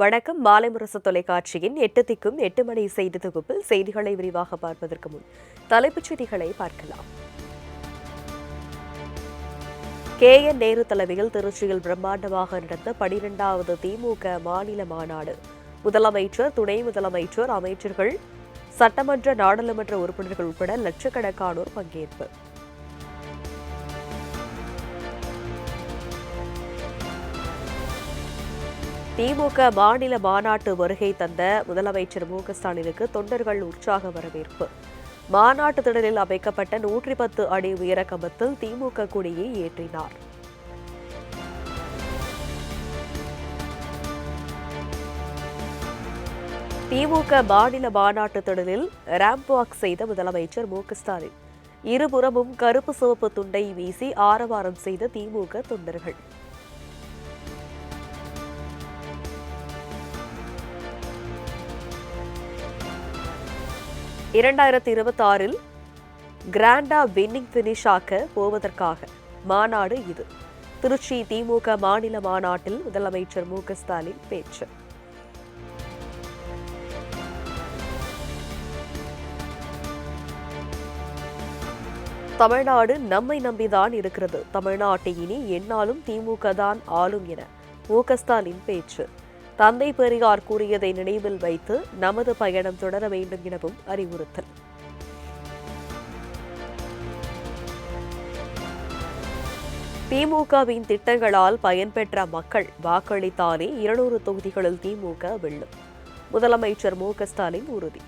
வணக்கம். மாலை முரசு தொலைக்காட்சியின் 8 திக்கும் 8 மணி செய்தி தொகுப்பில் செய்திகளை விரிவாக பார்ப்பதற்கு முன் தலைப்புச் செய்திகளை பார்க்கலாம். KN நேரு தலைமையில் திருச்சியில் பிரம்மாண்டமாக நடந்த 12வது திமுக மாநில மாநாடு. முதலமைச்சர், துணை முதலமைச்சர், அமைச்சர்கள், சட்டமன்ற, நாடாளுமன்ற உறுப்பினர்கள் உட்பட லட்சக்கணக்கானோர் பங்கேற்பு. திமுக மாநில மாநாட்டு வருகை தந்த முதலமைச்சர் மு.க.ஸ்டாலினுக்கு தொண்டர்கள் உற்சாக வரவேற்பு. மாநாட்டு திடலில் அமைக்கப்பட்ட 110 அடி உயர கம்பத்தில் திமுக கொடியை ஏற்றினார். திமுக மாநில மாநாட்டு திடலில் ராம்ப் வாக் செய்த முதலமைச்சர் மு.க.ஸ்டாலின் இருபுறமும் கருப்பு சிவப்பு துண்டை வீசி ஆரவாரம் செய்த திமுக தொண்டர்கள். (2026) கிராண்டா வின்னிங் பினிஷ் ஆக்க போவதற்காக மாநாடு இது. திருச்சி திமுக மாநில மாநாட்டில் முதலமைச்சர் மு.க.ஸ்டாலின் பேச்சு. தமிழ்நாடு நம்மை நம்பிதான் இருக்கிறது. தமிழ்நாட்டை இனி எந்நாளும் திமுக தான் ஆளும் என மு.க.ஸ்டாலின் பேச்சு. தந்தை பெரியார் கூறியதை நினைவில் வைத்து நமது பயணம் தொடர வேண்டும் எனவும் அறிவுறுத்தல். திமுகவின் திட்டங்களால் பயன்பெற்ற மக்கள் வாக்களித்தாலே 200 தொகுதிகளில் திமுக வெல்லும். முதலமைச்சர் மு.க.ஸ்டாலின் உறுதி.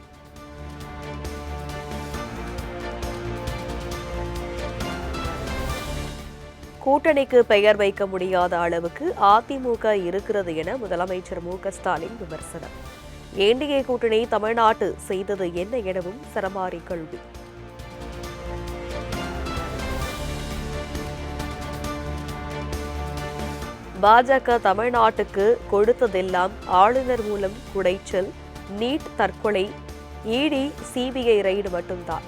கூட்டணிக்கு பெயர் வைக்க முடியாத அளவுக்கு அதிமுக இருக்கிறது என முதலமைச்சர் மு.க.ஸ்டாலின் விமர்சனம். என்டிஏ கூட்டணி தமிழ்நாட்டு செய்தது என்ன எனவும் சரமாரி கேள்வி. பாஜக தமிழ்நாட்டுக்கு கொடுத்ததெல்லாம் ஆளுநர் மூலம் குடைச்சல், நீட், தற்கொலை, இடி, சிபிஐ ரெய்டு மட்டும்தான்.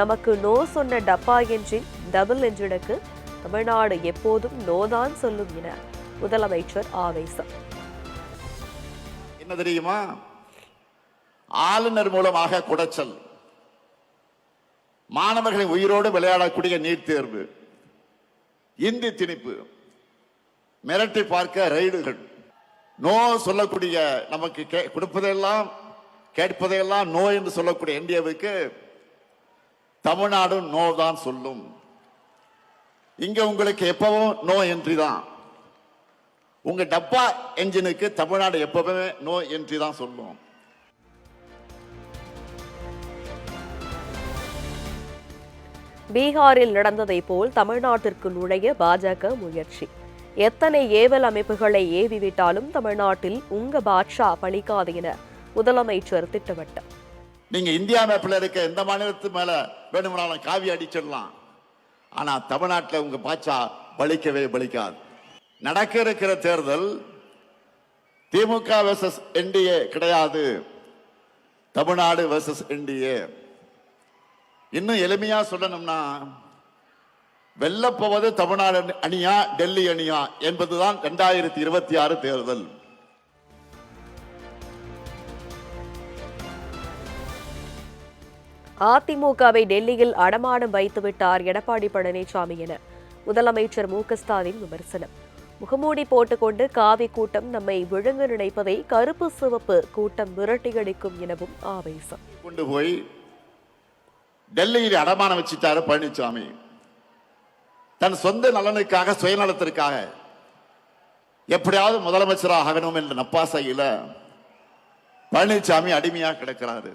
நமக்கு நோ சொன்ன டப்பா என்ஜின், டபுள் என்ஜினுக்கு தமிழ்நாடு எப்போதும் நோதான் சொல்லும் என முதலமைச்சர் ஆவேசம். என்ன தெரியுமா? ஆளுநர் மூலமாக குடைச்சல், மாணவர்களின் உயிரோடு விளையாடக்கூடிய நீட் தேர்வு, இந்தி திணிப்பு, மிரட்டி பார்க்க ரெய்டுகள், நோ சொல்லக்கூடிய, நமக்கு கொடுப்பதெல்லாம் கேட்பதையெல்லாம் நோ என்று சொல்லக்கூடிய என்டிஏவுக்கு தமிழ்நாடு நோ தான் சொல்லும். இங்க உங்களுக்கு எப்பவும் நோ என்ட்ரி தான். உங்க டப்பா என்ஜினுக்கு தமிழ்நாடு எப்பவுமே நோ என்ட்ரி தான் சொல்லும். பீகாரில் நடந்ததை போல் தமிழ்நாட்டிற்கு நுழைய பாஜக முயற்சி. எத்தனை ஏவல் அமைப்புகளை ஏவிவிட்டாலும் தமிழ்நாட்டில் உங்க பாட்ஷா பலிக்காது என முதலமைச்சர் திட்டவட்டம். நீங்க இந்தியா மேப்பில் இருக்க எந்த மாநிலத்து மேல வேணுமானாலும் காவி அடிச்சிடலாம், ஆனா தமிழ்நாட்டில் உங்க பாட்சா பலிக்கவே பலிக்காது. நடக்க இருக்கிற தேர்தல் திமுக வெர்சஸ் என்டிஏ கிடையாது, தமிழ்நாடு வெர்சஸ் என்டிஏ. இன்னும் எளிமையா சொல்லணும்னா, வெல்லப்போவது தமிழ்நாடு அணியா டெல்லி அணியா என்பதுதான் 2026 தேர்தல். அதிமுகவை டெல்லியில் அடமானம் வைத்துவிட்டார் எடப்பாடி பழனிசாமி என முதலமைச்சர் மு.க.ஸ்டாலின் விமர்சனம். முகமூடி போட்டுக்கொண்டு காவி கூட்டம் நம்மை விழுங்க நினைப்பதை கருப்பு சிவப்பு கூட்டம் விரட்டியடிக்கும் எனவும் ஆவேசம். கொண்டு போய் டெல்லியில் அடமானம் வச்சுட்டாரு பழனிசாமி. தன் சொந்த நலனுக்காக, சுயநலத்திற்காக எப்படியாவது முதலமைச்சராக ஆகணும் என்ற நப்பாசையில பழனிசாமி அடிமையாக கிடக்கிறாரு.